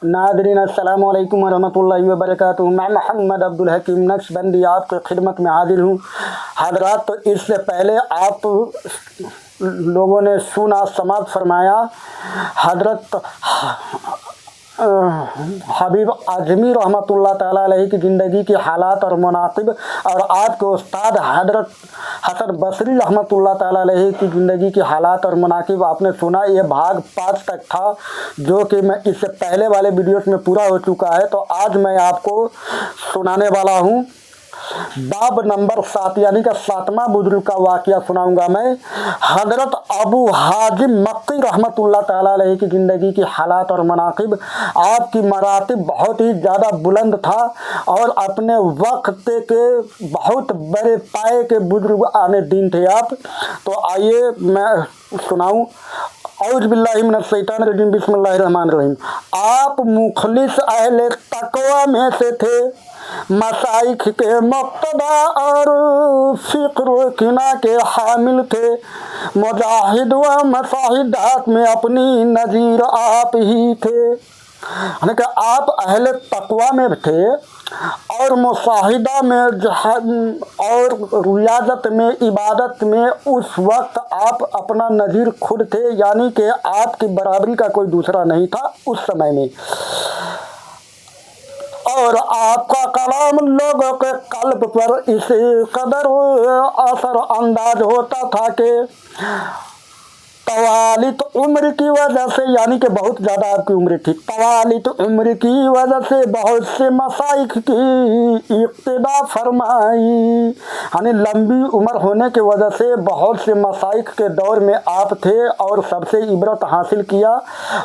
Nadreen अस्सलामु अलैकुम वरहमतुल्लाहि वबरकातुहू। मैं मोहम्मद अब्दुल हकीम नक्शबंदी आपकी खिदमत में हाजिर हूँ। हजरात, तो इससे पहले आप लोगों ने सुना समाप्त फरमाया हजरत हबीब आजमी रहमतुल्लाह ताला अलैहि की ज़िंदगी के हालात और मनाक़िब, और आपके उस्ताद हजरत हसन बसरी रहमतुल्लाह ताला अलैहि की ज़िंदगी के हालात और मनाक़िब आपने सुना। ये भाग 5 तक था, जो कि मैं इससे पहले वाले वीडियोस में पूरा हो चुका है। तो आज मैं आपको सुनाने वाला हूँ बाब नंबर 7 यानी कि 7वां बुजुर्ग का वाक़या सुनाऊंगा मैं। हज़रत अबू हाजिम मक्की रहमतुल्लाह ताला अलैहि की ज़िंदगी की हालात और मनाक़िब, आपकी मरातिब बहुत ही ज़्यादा बुलंद था और अपने वक्त के बहुत बड़े पाए के बुजुर्ग आने दीन थे आप। तो आइए मैं सुनाऊँ। औज़ बिल्लाहि मिनश शैतानिर रजीम, बिस्मिल्लाहिर रहमानिर रहीम। आप मुखलिस अहले तक़वा में से थे, मसाइख के मुक़्तदा और फ़िक्र किना के हामिल थे। मुजाहिद व मसाहिदात में अपनी नज़ीर आप ही थे, यानी कि आप अहले तक़वा में थे और मुशाहिदा में और रियाजत में, इबादत में उस वक्त आप अपना नज़ीर खुद थे, यानी कि आपकी बराबरी का कोई दूसरा नहीं था उस समय में। और आपका कलाम लोगों के कल्ब पर इस कदर असर अंदाज होता था कि तवालित उम्र की वजह से, यानी कि बहुत ज़्यादा आपकी उम्र थी, तवालित उम्र की वजह से बहुत से मसाइख की इक्तिदा फरमाई, यानी लंबी उम्र होने की वजह से बहुत से मसाइख के दौर में आप थे और सबसे इबरत हासिल किया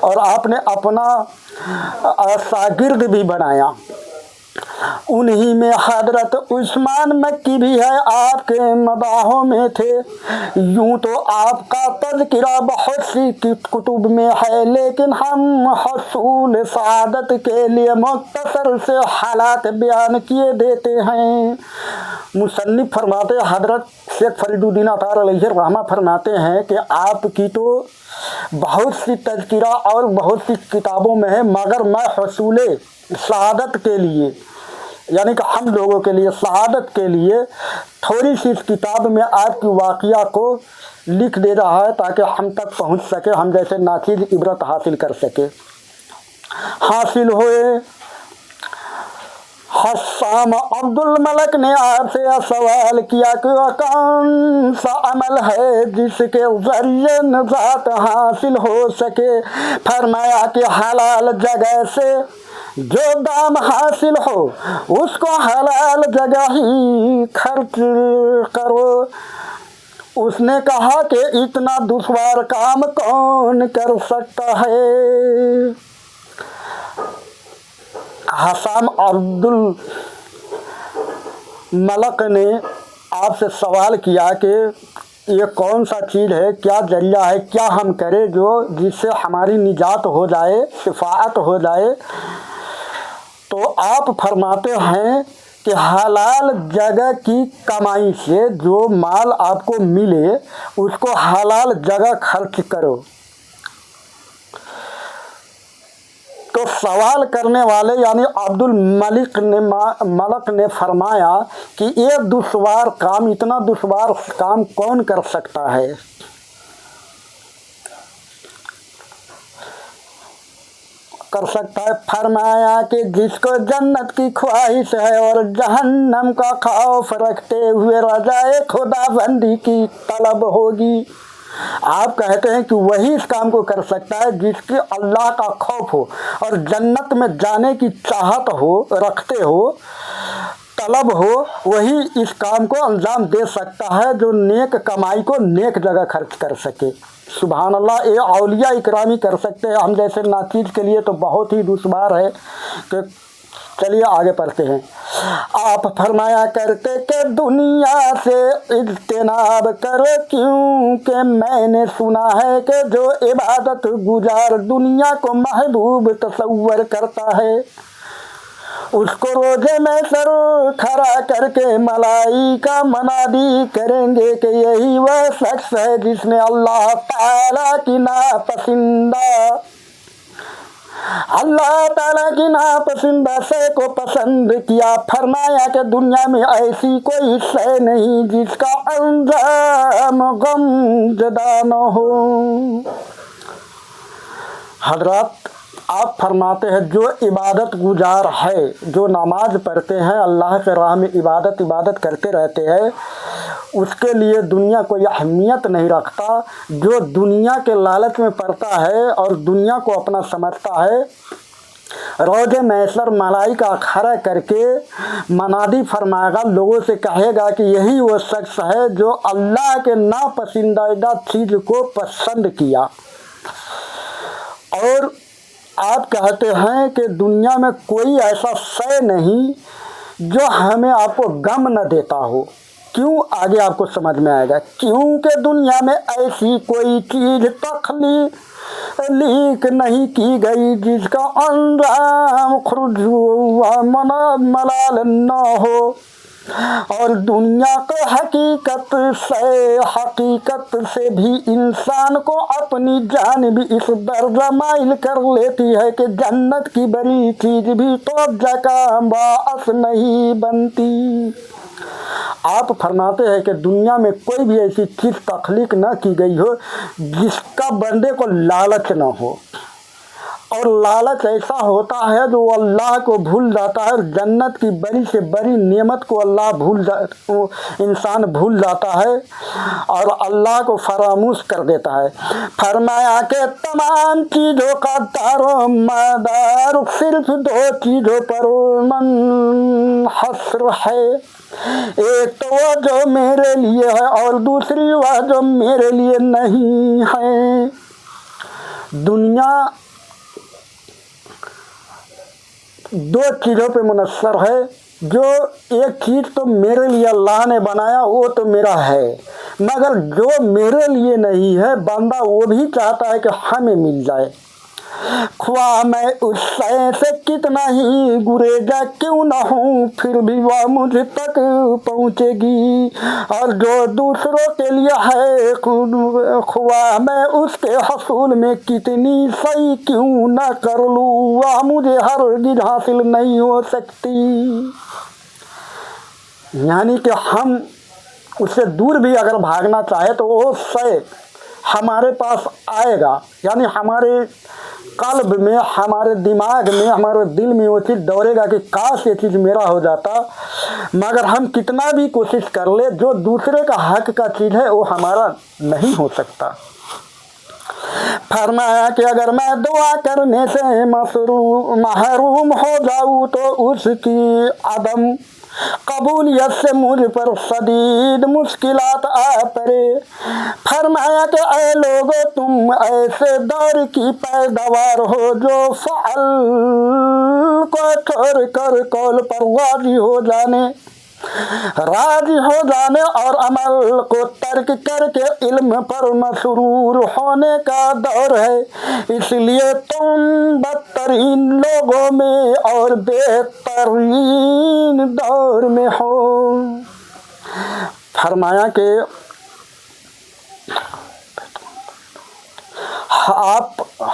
और आपने अपना शागिर्द भी बनाया। उन्हीं में हजरत उस्मान मक्की भी है, आपके मदाहों में थे। यूं तो आपका तज़किरा बहुत सी कुतुब में है, लेकिन हम हसूल सआदत के लिए मुख्तसर से हालात बयान किए देते हैं। मुसन्निफ फरमाते, हजरत शेख फरीदुद्दीन अतार अलैहि रहमा फरमाते हैं कि आपकी तो बहुत सी तज़किरा और बहुत सी किताबों में है, मगर मैं हसूल सआदत के लिए, यानी कि हम लोगों के लिए, शहादत के लिए थोड़ी सी इस किताब में आपकी वाक़या को लिख दे रहा है ताकि हम तक पहुंच सके, हम जैसे नाचीज़ इबरत हासिल कर सके। हासिल हुए। हस्साम अब्दुल मलक ने आपसे सवाल किया कि वह कौन सा अमल है जिसके ज़रिए नजात हासिल हो सके। फरमाया कि हलाल जगह से जो दाम हासिल हो उसको हलाल जगह ही खर्च करो। उसने कहा कि इतना दुश्वार काम कौन कर सकता है। हस्साम अब्दुल मलक ने आपसे सवाल किया कि ये कौन सा चीज़ है, क्या जरिया है, क्या हम करें जो जिससे हमारी निजात हो जाए, शिफाअत हो जाए। तो आप फरमाते हैं कि हलाल जगह की कमाई से जो माल आपको मिले उसको हलाल जगह खर्च करो। तो सवाल करने वाले यानी अब्दुल मलक ने फरमाया कि ये दुश्वार काम, इतना दुश्वार काम कौन कर सकता है। फरमाया कि जिसको जन्नत की ख्वाहिश है और जहन्नम का खौफ रखते हुए रजाए खुदाबंदी की तलब होगी। आप कहते हैं कि वही इस काम को कर सकता है जिसके अल्लाह का खौफ हो और जन्नत में जाने की चाहत हो, रखते हो, तलब हो, वही इस काम को अंजाम दे सकता है जो नेक कमाई को नेक जगह खर्च कर सके। सुभान अल्लाह, ये औलिया इकरामी कर सकते हैं, हम जैसे नाचीज़ के लिए तो बहुत ही दुश्वार है। कि चलिए आगे पढ़ते हैं। आप फरमाया करते कि दुनिया से इज्तिनाब करो, क्योंकि मैंने सुना है कि जो इबादत गुजार दुनिया को महबूब तसव्वुर करता है उसको रोजे में सर खड़ा करके मलाइका मनादी करेंगे कि यही वह शख्स है जिसने अल्लाह ताला की नापसंदा اللہ تعالیٰ کی ناپسندہ شے کو پسند کیا، فرمایا کہ دنیا میں ایسی کوئی شے نہیں جس کا انجام غم زدہ نہ ہو۔ حضرات آپ فرماتے ہیں جو عبادت گزار ہے، جو نماز پڑھتے ہیں، اللہ کے راہ میں عبادت کرتے رہتے ہیں، اس کے لیے دنیا کوئی اہمیت نہیں رکھتا۔ جو دنیا کے لالچ میں پڑتا ہے اور دنیا کو اپنا سمجھتا ہے، روز محشر ملائکہ کھڑا کر کے منادی فرمائے گا، لوگوں سے کہے گا کہ یہی وہ شخص ہے جو اللہ کے ناپسندیدہ چیز کو پسند کیا۔ اور آپ کہتے ہیں کہ دنیا میں کوئی ایسا شے نہیں جو ہمیں آپ کو غم نہ دیتا ہو۔ کیوں؟ آگے آپ کو سمجھ میں آئے گا۔ کیونکہ دنیا میں ایسی کوئی چیز تخلیق نہیں کی گئی جس کا انجام خروج و ملال نہ ہو، اور دنیا کے حقیقت سے بھی انسان کو اپنی جانب اس درجہ مائل کر لیتی ہے کہ جنت کی بڑی چیز بھی توجہ کا باعث نہیں بنتی۔ آپ فرماتے ہیں کہ دنیا میں کوئی بھی ایسی چیز تخلیق نہ کی گئی ہو جس کا بندے کو لالچ نہ ہو، اور لالچ ایسا ہوتا ہے جو اللہ کو بھول جاتا ہے، جنت کی بڑی سے بڑی نعمت کو انسان بھول جاتا ہے اور اللہ کو فراموش کر دیتا ہے۔ فرمایا کہ تمام چیزوں کا دار و مدار صرف دو چیزوں پر منحصر ہے، ایک تو وہ جو میرے لیے ہے اور دوسری وہ جو میرے لیے نہیں ہے۔ دنیا دو چیزوں پہ منحصر ہے، جو ایک چیز تو میرے لیے اللہ نے بنایا وہ تو میرا ہے، مگر جو میرے لیے نہیں ہے بندہ وہ بھی چاہتا ہے کہ ہمیں مل جائے، خواہ میں اس شے سے کتنا ہی گریزا کیوں نہ ہوں پھر بھی وہ مجھ تک پہنچے گی، اور جو دوسروں کے لیے ہے خواہ میں اس کے حصول میں کتنی صحیح کیوں نہ کر لوں وہ مجھے ہرگز حاصل نہیں ہو سکتی۔ یعنی کہ ہم اس سے دور بھی اگر بھاگنا چاہے تو وہ شے ہمارے پاس آئے گا، یعنی ہمارے قلب میں، ہمارے دماغ میں، ہمارے دل میں وہ چیز دوڑے گا کہ کاش یہ چیز میرا ہو جاتا، مگر ہم کتنا بھی کوشش کر لے جو دوسرے کا حق کا چیز ہے وہ ہمارا نہیں ہو سکتا۔ فرمایا کہ اگر میں دعا کرنے سے محروم ہو جاؤں تو اس کی عدم قبولیت سے مجھ پر شدید مشکلات آ پڑے۔ فرمایا کہ اے لوگو تم ایسے دور کی پیداوار ہو جو فعل کو چھوڑ کر قول پر راضی ہو جانے اور عمل کو ترک کر کے علم پر مسرور ہونے کا دور ہے، اس لیے تم بدترین لوگوں میں اور بہترین دور میں ہو۔ فرمایا کہ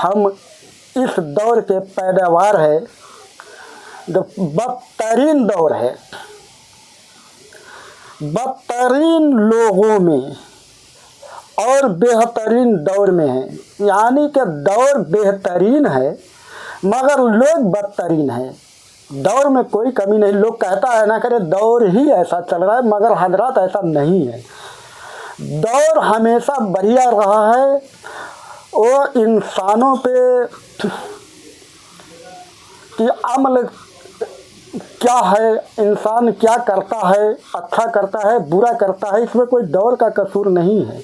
ہم اس دور کے پیداوار ہے جو بدترین دور ہے، بدترین لوگوں میں اور بہترین دور میں ہیں، یعنی کہ دور بہترین ہے مگر لوگ بدترین ہیں۔ دور میں کوئی کمی نہیں، لوگ کہتا ہے نہ کرے دور ہی ایسا چل رہا ہے، مگر حضرات ایسا نہیں ہے۔ دور ہمیشہ بڑھیا رہا ہے، وہ انسانوں پہ کہ عمل کیا ہے، انسان کیا کرتا ہے، اچھا کرتا ہے برا کرتا ہے، اس میں کوئی دور کا قصور نہیں ہے۔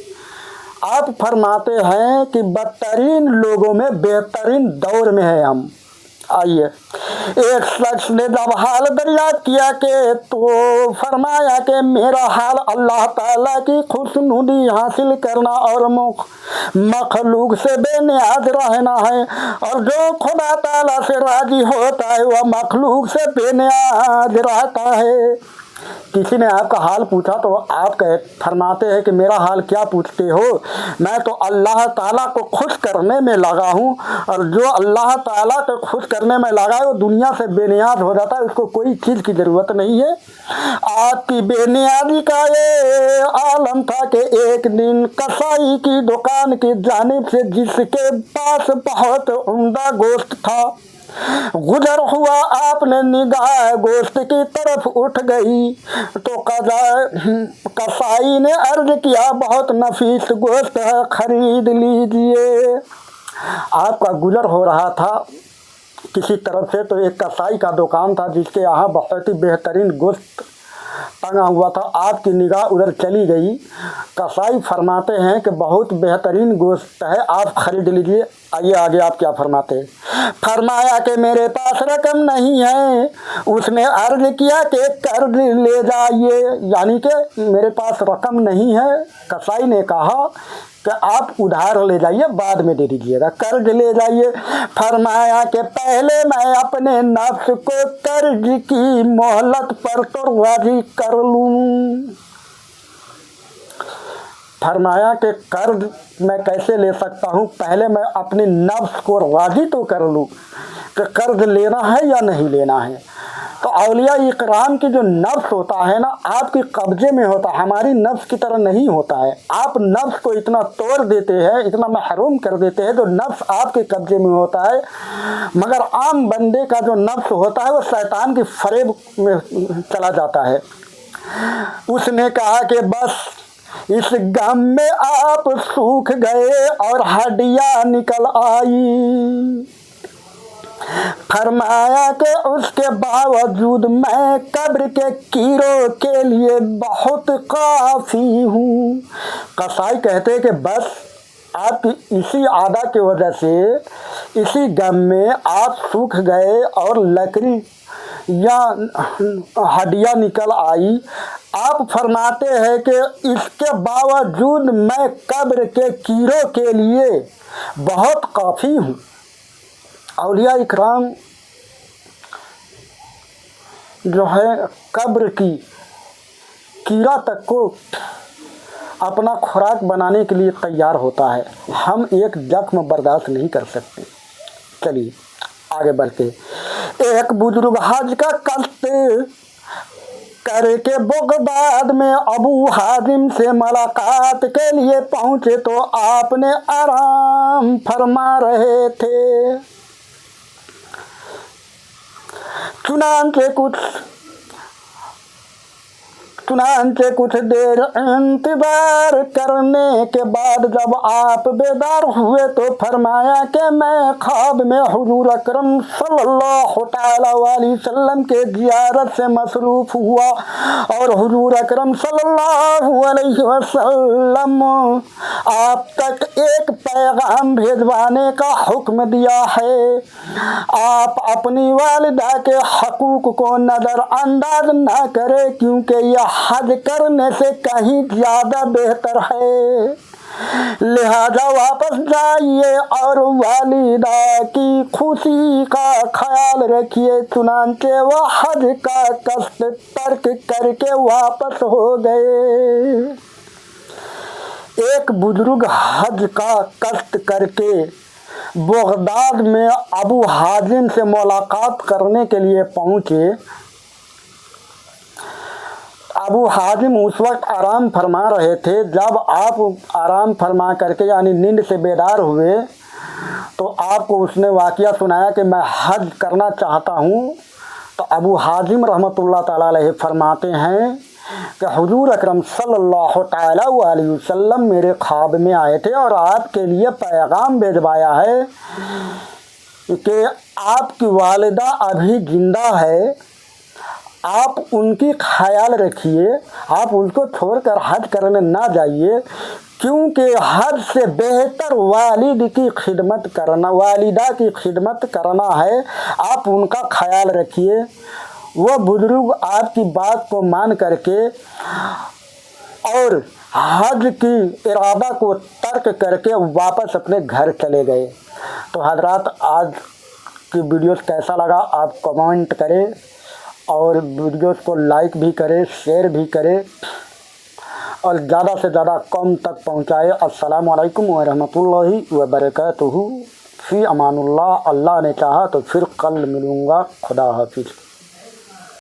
آپ فرماتے ہیں کہ بدترین لوگوں میں بہترین دور میں ہے ہم۔ آئیے، ایک شخص نے جب حال دریافت کیا کہ تو فرمایا کہ میرا حال اللہ تعالیٰ کی خوشنودی حاصل کرنا اور مخلوق سے بے نیاز رہنا ہے، اور جو خدا تعالیٰ سے راضی ہوتا ہے وہ مخلوق سے بے نیاز رہتا ہے۔ किसी ने आपका हाल पूछा तो आप फरमाते हैं कि मेरा हाल क्या पूछते हो, मैं तो अल्लाह ताला को खुश करने में लगा हूँ, और जो अल्लाह ताला को खुश करने में लगा है वो दुनिया से बेनियाज हो जाता है, उसको कोई चीज़ की ज़रूरत नहीं है। आपकी बेनियाजी का ये आलम था कि एक दिन कसाई की दुकान की जानिब से जिसके पास बहुत उम्दा गोश्त था गुजर हुआ, आपने निगाह गोश्त की तरफ उठ गई तो कसाई ने अर्ज किया बहुत नफीस गोश्त है, खरीद लीजिए। आपका गुजर हो रहा था किसी तरफ से, तो एक कसाई का दुकान था जिसके यहाँ बहुत ही बेहतरीन गोश्त टंगा हुआ था। आपकी निगाह उधर चली गई। कसाई फरमाते हैं कि बहुत बेहतरीन गोश्त है, आप खरीद लीजिए। आइए आगे आप क्या फरमाते हैं। फरमाया कि मेरे पास रकम नहीं है। उसने अर्ज किया कि कर्ज ले जाइए, यानी कि मेरे पास रकम नहीं है। कसाई ने कहा कि आप उधार ले जाइए, बाद में दे दीजिएगा, कर्ज ले जाइए। फरमाया कि पहले मैं अपने नफ्स को कर्ज की मोहलत पर तो राजी कर लूँ। फरमाया कि कर्ज मैं कैसे ले सकता हूँ, पहले मैं अपनी नफ्स को राजी तो कर लूँ कि कर्ज लेना है या नहीं लेना है। तो औलिया इकराम की जो नफ्स होता है ना, आपके कब्जे में होता है, हमारी नफ्स की तरह नहीं होता है। आप नफ्स को इतना तोड़ देते हैं, इतना महरूम कर देते हैं, जो नफ्स आपके कब्जे में होता है। मगर आम बंदे का जो नफ्स होता है वो शैतान की फरेब में चला जाता है। उसने कहा कि बस इस गम में आप सूख गए और हड्डियां निकल आई। फरमाया कि उसके बावजूद मैं कब्र के कीड़ों के लिए बहुत काफ़ी हूँ। कसाई कहते कि बस आपकी इसी आदा की वजह से, इसी गम में आप सूख गए और लकड़ी या हड्डियाँ निकल आई। आप फरमाते हैं कि इसके बावजूद मैं कब्र के कीड़ों के लिए बहुत काफ़ी हूँ। औलिया इकराम जो है कब्र की कीड़ा तक को अपना खुराक बनाने के लिए तैयार होता है। हम एक जख्म बर्दाश्त नहीं कर सकते। चलिए आगे बढ़ते। एक बुजुर्ग हज का कष्ट करके बगदाद में अबू हाजिम से मुलाकात के लिए पहुँचे तो आपने आराम फरमा रहे थे। चुनांचे कुछ देर इंतजार करने के बाद जब आप बेदार हुए तो फरमाया कि मैं ख्वाब में हुजूर अकरम सल्लल्लाहु तआला अलैहि वसल्लम के ज़ियारत से मसरूफ़ हुआ और हुजूर अकरम सल्लल्लाहु अलैहि वसल्लम आप तक एक पैगाम भेजवाने का हुक्म दिया है। आप अपनी वालिदा के हकूक़ को नज़रअंदाज न करें, क्योंकि यह हज करने से कहीं ज़्यादा बेहतर है। लिहाजा वापस जाइए और वालिदा की खुशी का ख्याल रखिए। चुनांचे वह हज का कष्ट तर्क करके वापस हो गए। एक बुजुर्ग हज का कष्ट करके बगदाद में अबू हाजिम से मुलाकात करने के लिए पहुँचे। अबू हाजिम उस वक्त आराम फरमा रहे थे। जब आप आराम फरमा करके यानी नींद से बेदार हुए तो आपको उसने वाक़या सुनाया कि मैं हज करना चाहता हूँ। तो अबू हाजिम रहमतुल्लाह ताला अलैहि फरमाते हैं कि हुजूर अकरम सल्लल्लाहु तआला अलैहि वसल्लम मेरे ख्वाब में आए थे और आपके लिए पैगाम भेजवाया है कि आपकी वालिदा अभी ज़िंदा है, आप उनकी ख्याल रखिए, आप उनको छोड़कर हज करने ना जाइए, क्योंकि हज से बेहतर वालिद की खिदमत करना, वालिदा की खिदमत करना है। आप उनका ख्याल रखिए। वह बुजुर्ग आपकी बात को मान करके और हज की इरादा को तर्क करके वापस अपने घर चले गए। तो हजरात, आज की वीडियो कैसा लगा आप कमेंट करें اور ویڈیوز کو لائک بھی کرے، شیئر بھی کرے اور زیادہ سے زیادہ قوم تک پہنچائے۔ السلام علیکم ورحمۃ اللہ وبرکاتہ۔ فی امان اللہ، اللہ نے چاہا تو پھر کل ملوں گا۔ خدا حافظ۔